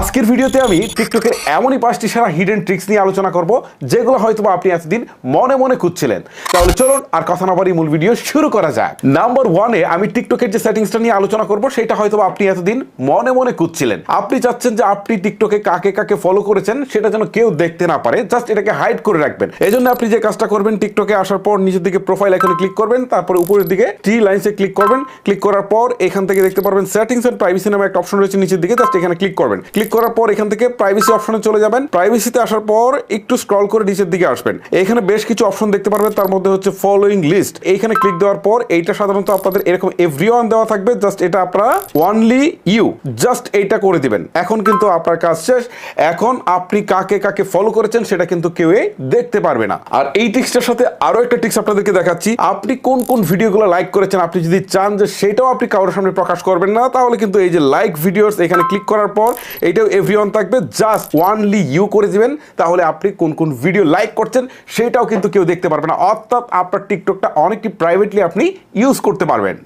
আজকের ভিডিওতে আমি টিকটকের এমনই 5টি সেরা হিডেন ট্রিক্স নিয়ে আলোচনা করব যেগুলো হয়তো আপনি এতদিন মনে মনে খুঁজছিলেন। তাহলে চলুন আর কথা না বাড়িয়ে মূল ভিডিও শুরু করা যাক। নাম্বার 1-এ আমি টিকটকের যে সেটিংসটা নিয়ে আলোচনা করব সেটা হয়তো আপনি এতদিন মনে মনে খুঁজছিলেন। আপনি চাচ্ছেন যে আপনি টিকটকে কাকে কাকে ফলো করেছেন সেটা যেন কেউ দেখতে না পারে, জাস্ট এটাকে হাইড করে রাখবেন। এজন্য আপনি যে কাজটা করবেন, টিকটকে আসার পর নিচের দিকে প্রোফাইল আইকনে ক্লিক করবেন, তারপর উপরের দিকে থ্রি লাইনসে ক্লিক করবেন। ক্লিক করার পর এখান থেকে দেখতে পারবেন সেটিংস এন্ড প্রাইভেসি নামে একটা অপশন রয়েছে নিচের দিকে, জাস্ট এখানে ক্লিক করবেন। ক্লিক করার পর এখান থেকে প্রাইভেসি অপশনে চলে যাবেন। প্রাইভেসিতে আসার পর একটু স্ক্রল করে নিচের দিকে আসবেন। এখানে বেশ কিছু অপশন দেখতে পারবেন, তার মধ্যে হচ্ছে ফলোইং লিস্ট। এইখানে ক্লিক দেওয়ার পর এইটা সাধারণত আপনাদের এরকম এভরিওয়ান দেওয়া থাকবে, জাস্ট এটা আপনারা অনলি ইউ জাস্ট এইটা করে দিবেন। এখন কিন্তু আপনার কাজ শেষ। এখন আপনি কাকে কাকে ফলো করেছেন সেটা কিন্তু কেউই দেখতে পারবে না। আর এই ট্রিক্সটার সাথে আরো একটা ট্রিক্স আপনাদেরকে দেখাচ্ছি। আপনি কোন কোন ভিডিওগুলো লাইক করেছেন আপনি যদি চান যে সেটাও আপনি কারোর সামনে প্রকাশ করবেন না, তাহলে কিন্তু এই যে লাইক ভিডিওস এখানে ক্লিক করার পর এইটাও এভরিওয়ান থাকবে, জাস্ট অনলি ইউ করে দিবেন। তাহলে আপনি কোন কোন ভিডিও লাইক করছেন সেটাও কিন্তু কেউ দেখতে পারবে না, অর্থাৎ আপনার টিকটকটা অনেকটি প্রাইভেটলি আপনি ইউজ করতে পারবেন।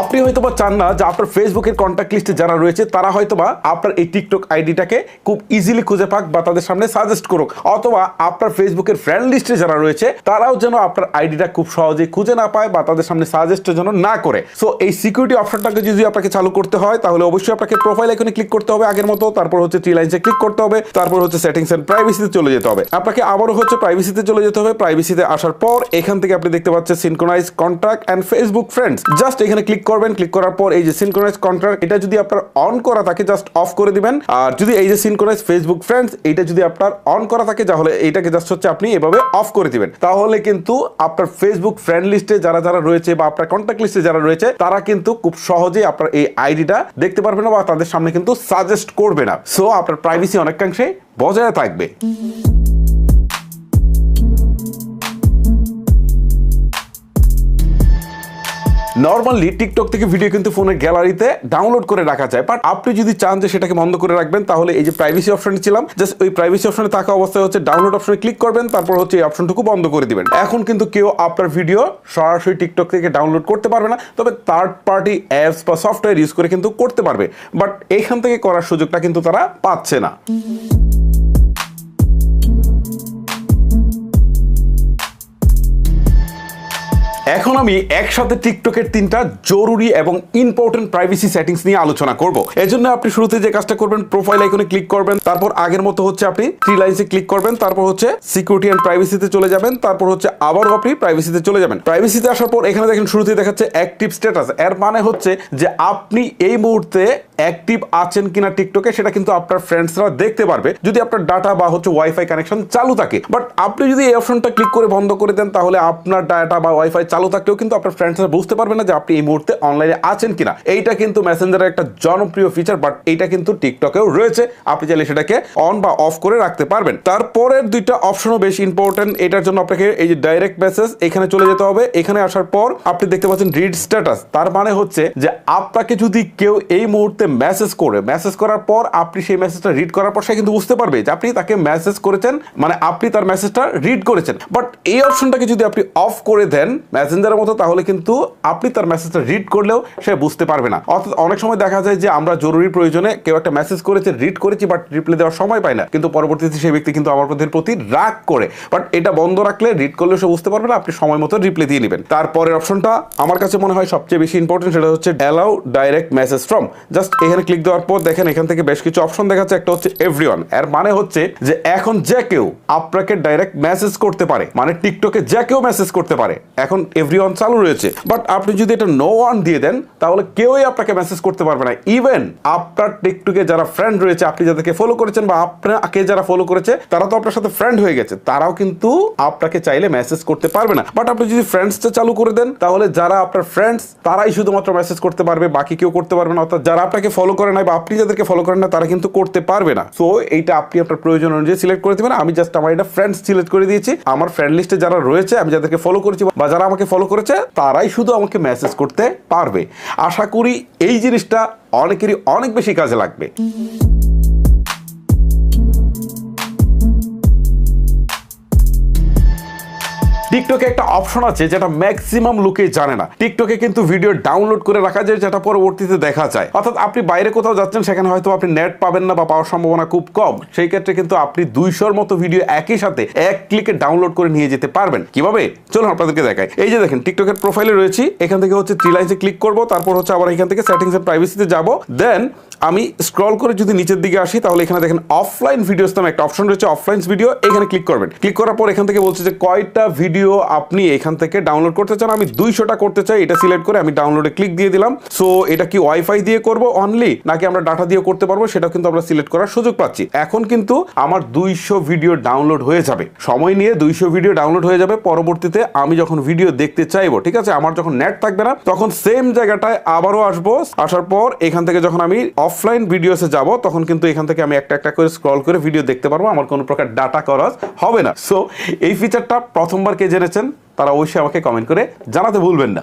আপনি হয়তোবা চান না যে আপনার ফেসবুকের কন্ট্যাক্ট লিস্টে যারা রয়েছে তারা হয়তোবা আপনার এই টিকটক আইডিটাকে খুব ইজিলি খুঁজে পাক বা তাদের সামনে সাজেস্ট করুক, অথবা আপনার ফেসবুকের ফ্রেন্ড লিস্টে যারা রয়েছে তারাও যেন আপনার আইডিটা খুব সহজেই খুঁজে না পায় বা তাদের সামনে সাজেস্টের জন্য না করে। সো এই সিকিউরিটি অপশনটাকে যদি আপনাকে চালু করতে হয় তাহলে অবশ্যই আপনাকে প্রোফাইল আইকনে ক্লিক করতে হবে আগের মতো, তারপর হচ্ছে থ্রি লাইনসে ক্লিক করতে হবে, তারপর হচ্ছে সেটিংস এন্ড প্রাইভেসিতে চলে যেতে হবে। আপনাকে আবারও হচ্ছে প্রাইভেসিতে চলে যেতে হবে। প্রাইভেসিতে আসার পর এখান থেকে আপনি দেখতে পাচ্ছেন synchronize contact and Facebook friends, just এখানে ক্লিক করবেন। ক্লিক করার পর এই যে সিনক্রোনাইজ কন্ট্যাক্ট এটা যদি আপনার অন করা থাকে জাস্ট অফ করে দিবেন। আর যদি এই যে সিনক্রোনাইজ ফেসবুক ফ্রেন্ডস এটা যদি আপনার অন করা থাকে তাহলে এইটাকে জাস্ট হচ্ছে আপনি এভাবে অফ করে দিবেন। তাহলে কিন্তু আপনার ফেসবুক ফ্রেন্ড লিস্টে যারা যারা রয়েছে বা আপনার কন্ট্যাক্ট লিস্টে যারা রয়েছে তারা কিন্তু খুব সহজেই আপনার এই আইডিটা দেখতে পারবে না বা তাদের সামনে কিন্তু সাজেস্ট করবে না। সো আপনার প্রাইভেসি অনেকাংশে বজায় থাকবে। নর্মালি টিকটক থেকে ভিডিও কিন্তু ফোনের গ্যালারিতে ডাউনলোড করে রাখা যায়, বাট আপনি যদি চান যে সেটাকে বন্ধ করে রাখবেন তাহলে এই যে প্রাইভেসি অপশনে ছিলাম, জাস্ট ওই প্রাইভেসি অপশনে থাকা অবস্থায় হচ্ছে ডাউনলোড অপশনে ক্লিক করবেন, তারপর হচ্ছে এই অপশনটুকু বন্ধ করে দিবেন। এখন কিন্তু কেউ আপনার ভিডিও সরাসরি টিকটক থেকে ডাউনলোড করতে পারবে না, তবে থার্ড পার্টি অ্যাপস বা সফটওয়্যার ইউজ করে কিন্তু করতে পারবে, বাট এইখান থেকে করার সুযোগটা কিন্তু তারা পাচ্ছে না। এখন আমি একসাথে টিকটকের 3টা জরুরি এবং ইম্পর্টেন্ট প্রাইভেসি সেটিংস নিয়ে আলোচনা করব। এজন্য আপনি শুরুতে যে কাজটা করবেন প্রোফাইল আইকনে ক্লিক করবেন, তারপর আগের মতো হচ্ছে আপনি থ্রি লাইনসে ক্লিক করবেন, তারপর হচ্ছে সিকিউরিটি এন্ড প্রাইভেসিতে চলে যাবেন, তারপর হচ্ছে আবারও আপনি প্রাইভেসিতে চলে যাবেন। প্রাইভেসিতে আসার পর এখানে দেখেন শুরুতেই দেখাচ্ছে অ্যাক্টিভ স্ট্যাটাস। এর মানে হচ্ছে যে আপনি এই মুহূর্তে অ্যাক্টিভ আছেন কিনা টিকটকে সেটা কিন্তু আপনার ফ্রেন্ডসরা দেখতে পারবে যদি আপনার ডাটা বা হচ্ছে ওয়াইফাই কানেকশন চালু থাকে। বাট আপনি যদি এই অপশনটা ক্লিক করে বন্ধ করে দেন তাহলে আপনার ডাটা বা ওয়াইফাই চালু থাকলেও কিন্তু আপনার ফ্রেন্ডসরা বুঝতে পারবে না যে আপনি এই মুহূর্তে অনলাইনে আছেন কিনা। এইটা কিন্তু মেসেঞ্জারের একটা জনপ্রিয় ফিচার, বাট এইটা কিন্তু টিকটকেও রয়েছে। আপনি চাইলে সেটাকে অন বা অফ করে রাখতে পারবেন। তারপরের দুইটা অপশনও বেশ ইম্পর্টেন্ট। এটার জন্য আপনাকে এই যে ডাইরেক্ট মেসেজ এখানে চলে যেতে হবে। এখানে আসার পর আপনি দেখতে পাচ্ছেন রিড স্ট্যাটাস। তার মানে হচ্ছে যে আপনাকে যদি কেউ এই মুহূর্তে মেসেজ করার পর আপনি সেই মেসেজটা রিড করার পর সে কিন্তু বুঝতে পারবে যে আপনি তাকে মেসেজ করেছেন, মানে আপনি তার মেসেজটা রিড করেছেন। বাট এই অপশনটাকে যদি আপনি অফ করে দেন মেসেঞ্জারের মতো তাহলে কিন্তু আপনি তার মেসেজটা রিড করলেও সে বুঝতে পারবে না। অর্থাৎ অনেক সময় দেখা যায় যে আমরা জরুরি প্রয়োজনে কেউ একটা মেসেজ করেছে, রিড করেছি, বাট রিপ্লাই দেওয়ার সময় পাই না, কিন্তু পরবর্তীতে সেই ব্যক্তি কিন্তু আমাদের প্রতি রাগ করে। বাট এটা বন্ধ রাখলে রিড করলেও সে বুঝতে পারবে না, আপনি সময় মতো রিপ্লাই দিয়ে নেবেন। তারপরের অপশনটা আমার কাছে মনে হয় সবচেয়ে বেশি ইম্পর্টেন্ট, সেটা হচ্ছে allow direct message from. Just এখানে ক্লিক দেওয়ার পর দেখেন এখান থেকে বেশ কিছু অপশন দেখাচ্ছে। একটা হচ্ছে এভরিওয়ান। এর মানে হচ্ছে যে এখন যে কেউ আপনাকে ডাইরেক্ট মেসেজ করতে পারে, মানে টিকটকে যে কেউ মেসেজ করতে পারে। এখন এভরিওয়ান চালু রয়েছে, বাট আপনি যদি এটা নো ওয়ান দিয়ে দেন তাহলে কেউই আপনাকে মেসেজ করতে পারবে না। ইভেন আপনার টিকটকে যারা ফ্রেন্ড রয়েছে, আপনি যাদেরকে ফলো করেছেন বা আপনাকে যারা ফলো করেছে তারা তো আপনার সাথে ফ্রেন্ড হয়ে গেছে, তারাও কিন্তু আপনাকে চাইলে মেসেজ করতে পারবে না। বাট আপনি যদি ফ্রেন্ডসটা চালু করে দেন তাহলে যারা আপনার ফ্রেন্ডস তারাই শুধুমাত্র মেসেজ করতে পারবে, বাকি কেউ করতে পারবে না। অর্থাৎ যারা আপনাকে ফলো করে নাই বা আপনি যাদেরকে ফলো করেন না তারা কিন্তু করতে পারবে না। সো এইটা আপনি আপনার প্রয়োজন অনুযায়ী সিলেক্ট করে দিবেন। আমি জাস্ট আমার এটা ফ্রেন্ডস সিলেক্ট করে দিয়েছি। আমার ফ্রেন্ড লিস্টে যারা রয়েছে, আমি যাদেরকে ফলো করেছি বা যারা আমাকে ফলো করেছে তারাই শুধু আমাকে মেসেজ করতে পারবে। আশা করি এই জিনিসটা অনেকেরই অনেক বেশি কাজে লাগবে। টিকটকে একটা অপশন আছে যেটা ম্যাক্সিমাম লোকে জানে না। টিকটকে কিন্তু ভিডিও ডাউনলোড করে রাখা যায় যেটা পরবর্তীতে দেখা যায়। অর্থাৎ আপনি বাইরে কোথাও যাচ্ছেন, সেখানে হয়তো আপনি নেট পাবেন না বা পাওয়ার সম্ভাবনা খুব কম, সেই ক্ষেত্রে কিন্তু আপনি 200-র মতো ভিডিও একই সাথে এক ক্লিকে ডাউনলোড করে নিয়ে যেতে পারবেন। কিভাবে চলুন আপনাদেরকে দেখাই। এই যে দেখেন টিকটকের প্রোফাইলে রয়েছি, এখান থেকে হচ্ছে থ্রি লাইনসে ক্লিক করব, তারপর হচ্ছে আবার এখান থেকে সেটিংস এন্ড প্রাইভেসিতে যাব। দেন আমি স্ক্রল করে যদি নিচের দিকে আসি, তাহলে এখানে দেখেন অফলাইন ভিডিওস নামে একটা অপশন রয়েছে, অফলাইন ভিডিও, এখানে ক্লিক করবেন। ক্লিক করার পর এখান থেকে বলছে যে কয়টা ভিডিও আপনি এখান থেকে ডাউনলোড করতে চান। আমি 200টা করতে চাই, এটা সিলেক্ট করে আমি ডাউনলোডে ক্লিক দিয়ে দিলাম। সো এটা কি ওয়াইফাই দিয়ে করব অনলি, নাকি আমরা ডাটা দিয়ে করতে পারবো, সেটাও কিন্তু আমরা সিলেক্ট করার সুযোগ পাচ্ছি। এখন কিন্তু আমার 200 ভিডিও ডাউনলোড হয়ে যাবে, সময় নিয়ে 200 ভিডিও ডাউনলোড হয়ে যাবে। পরবর্তীতে আমি যখন ভিডিও দেখতে চাইবো, ঠিক আছে, আমার যখন নেট থাকবে না, তখন সেম জায়গাটায় আবারও আসবো। আসার পর এখান থেকে যখন আমি অফলাইন ভিডিওসে যাব, তখন কিন্তু এখান থেকে আমি একটা একটা করে স্ক্রল করে ভিডিও দেখতে পারবো, আমার কোনো প্রকার ডাটা খরচ হবে না। সো এই ফিচারটা প্রথমবার কে জেনেছেন তারা অবশ্যই আমাকে কমেন্ট করে জানাতে ভুলবেন না।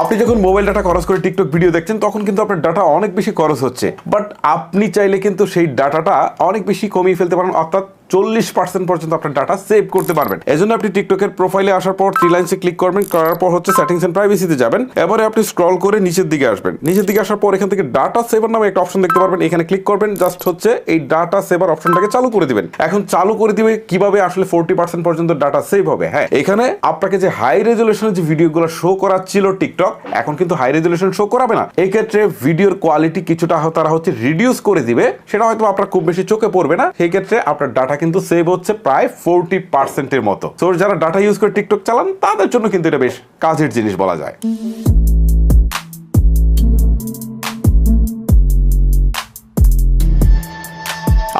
আপনি যখন মোবাইল ডাটা খরচ করে টিকটক ভিডিও দেখছেন, তখন কিন্তু আপনার ডাটা অনেক বেশি খরচ হচ্ছে, বাট আপনি চাইলে কিন্তু সেই ডাটাটা অনেক বেশি কমিয়ে ফেলতে পারেন, অর্থাৎ 40% পর্যন্ত আপনার ডাটা সেভ করতে পারবেন। এজন্য আপনি টিকটকের প্রোফাইলে আসার পর থ্রি লাইনসে ক্লিক করবেন, করার পর হচ্ছে সেটিংস এন্ড প্রাইভেসিতে যাবেন। এবারে আপনি স্ক্রল করে নিচের দিকে আসবেন, নিচের দিকে আসার পর এখান থেকে ডাটা সেভার নামে একটা অপশন দেখতে পারবেন, এখানে ক্লিক করবেন। জাস্ট হচ্ছে এই ডাটা সেভার অপশনটাকে চালু করে দিবেন। এখন চালু করে দিবে কিভাবে, আসলে 40% পর্যন্ত ডাটা সেভ হবে। হ্যাঁ, এখানে আপনাকে যে হাই রেজুলেশনের যে ভিডিওগুলো শো করাচ্ছিল টিকটক, এখন কিন্তু হাই রেজুলেশন শো করাবে না। এই ক্ষেত্রে ভিডিওর কোয়ালিটি কিছুটা তারা হচ্ছে রিডিউস করে দিবে, সেটা হয়তো আপনার খুব বেশি চোখে পড়বে না। সেই ক্ষেত্রে আপনার ডাটা কিন্তু সেভ হচ্ছে প্রায় 40% এর মতো। তো যারা ডাটা ইউজ করে টিকটক চালান, তাদের জন্য কিন্তু এটা বেশ কাজের জিনিস বলা যায়।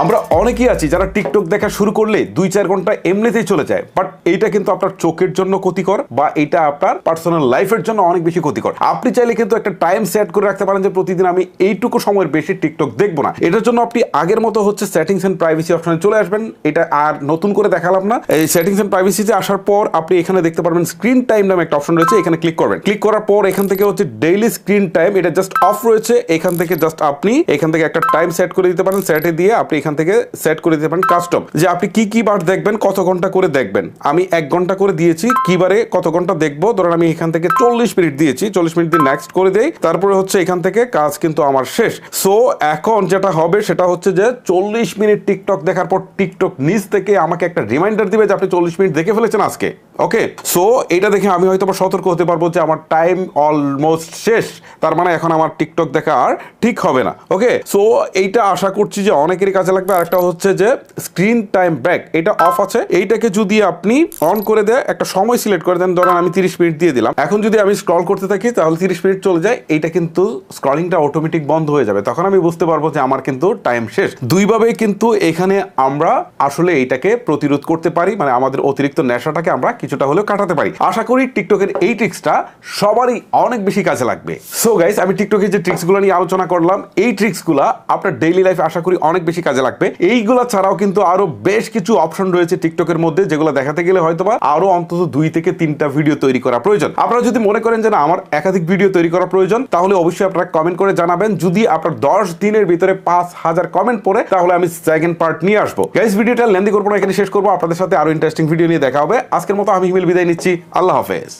আমরা অনেকেই আছি যারা টিকটক দেখা শুরু করলে 2-4 ঘন্টা এমনিতেই চলে যায়, বাট এইটা কিন্তু আপনার চোখের জন্য ক্ষতিকর, বা এটা আপনার পার্সোনাল লাইফের জন্য অনেক বেশি ক্ষতিকর। আপনি চাইলে কিন্তু একটা টাইম সেট করে রাখতে পারেন যে প্রতিদিন আমি এইটুকু সময়ের বেশি টিকটক দেখবো না। এটার জন্য আপনি আগের মতো হচ্ছে সেটিংস এন্ড প্রাইভেসি অপশনে চলে আসবেন। এটা আর নতুন করে দেখালাম না। এই সেটিংস এন্ড প্রাইভেসিতে আসার পর আপনি এখানে দেখতে পারবেন স্ক্রিন টাইম নামে একটা অপশন রয়েছে, এখানে ক্লিক করবেন। ক্লিক করার পর এখান থেকে হচ্ছে ডেইলি স্ক্রিন টাইম, এটা জাস্ট অফ রয়েছে। এখান থেকে জাস্ট আপনি এখান থেকে একটা টাইম সেট করে দিতে পারেন। সেটে দিয়ে আপনি এখান থেকে সেট করে দিতে পারেন কাস্টম, যে আপনি কি কি বার দেখবেন, কত ঘন্টা করে দেখবেন। আমি 1 ঘন্টা করে দিয়েছি, কি বারে কত ঘন্টা দেখবো, ধরেন আমি এখান থেকে 40 মিনিট দিয়েছি, 40 মিনিট দিয়ে নেক্সট করে দেই। তারপরে হচ্ছে এখান থেকে কাজ কিন্তু আমার শেষ। সো এখন যেটা হবে সেটা হচ্ছে যে 40 মিনিট টিকটক দেখার পর টিকটক নিজ থেকে আমাকে একটা রিমাইন্ডার দিবে যে আপনি 40 মিনিট দেখে ফেলেছেন আজকে। ওকে, সো এটা দেখে আমি হয়তো সতর্ক হতে পারবো যে আমার টাইম অলমোস্ট শেষ, তার মানে এখন আমার টিকটক দেখা আর ঠিক হবে না। ওকে, সো এইটা আশা করছি যে অনেকেরই কাজে লাগবে। আরেকটা হচ্ছে যে স্ক্রিন টাইম ব্যাক, এটা অফ আছে, এইটাকে যদি আপনি অন করে দেয়, একটা সময় সিলেক্ট করে দেন, ধরেন আমি 30 মিনিট দিয়ে দিলাম। এখন যদি আমি স্ক্রল করতে থাকি তাহলে 30 মিনিট চলে যায়, এইটা কিন্তু স্ক্রলিংটা অটোমেটিক বন্ধ হয়ে যাবে। তখন আমি বুঝতে পারবো যে আমার কিন্তু টাইম শেষ। দুইভাবেই কিন্তু এখানে আমরা আসলে এইটাকে প্রতিরোধ করতে পারি, মানে আমাদের অতিরিক্ত নেশাটাকে আমরা কিছুটা হলেও কাটাতে পারি। আশা করি টিকটকের এই ট্রিক্সটা সবারই অনেক বেশি কাজে লাগবে। সো গাইস, আমি টিকটকের যে ট্রিক্সগুলো নিয়ে আলোচনা করলাম, এই ট্রিক্সগুলো আপনার ডেইলি লাইফে আশা করি অনেক বেশি কাজে লাগবে। এইগুলা ছাড়াও কিন্তু আরো বেশ কিছু অপশন রয়েছে টিকটকের মধ্যে, যেগুলো দেখাতে গেলে হয়তোবা আরো অন্তত 2 থেকে 3টা ভিডিও তৈরি করা প্রয়োজন। আপনারা যদি মনে করেন যে না আমার একাধিক ভিডিও তৈরি করা প্রয়োজন, তাহলে অবশ্যই আপনারা কমেন্ট করে জানাবেন। যদি আপনার 10 দিনের ভিতরে 5000 কমেন্ট পড়ে, তাহলে আমি সেকেন্ড পার্ট নিয়ে আসবো। গাইস, ভিডিওটা লেন্দি করবো না, এখানে শেষ করবো। আপনাদের সাথে আরো ইন্টারেস্টিং ভিডিও নিয়ে দেখা হবে। আজকের মতো আমি হিমেল বিদায় নিচ্ছি। আল্লাহ হাফেজ।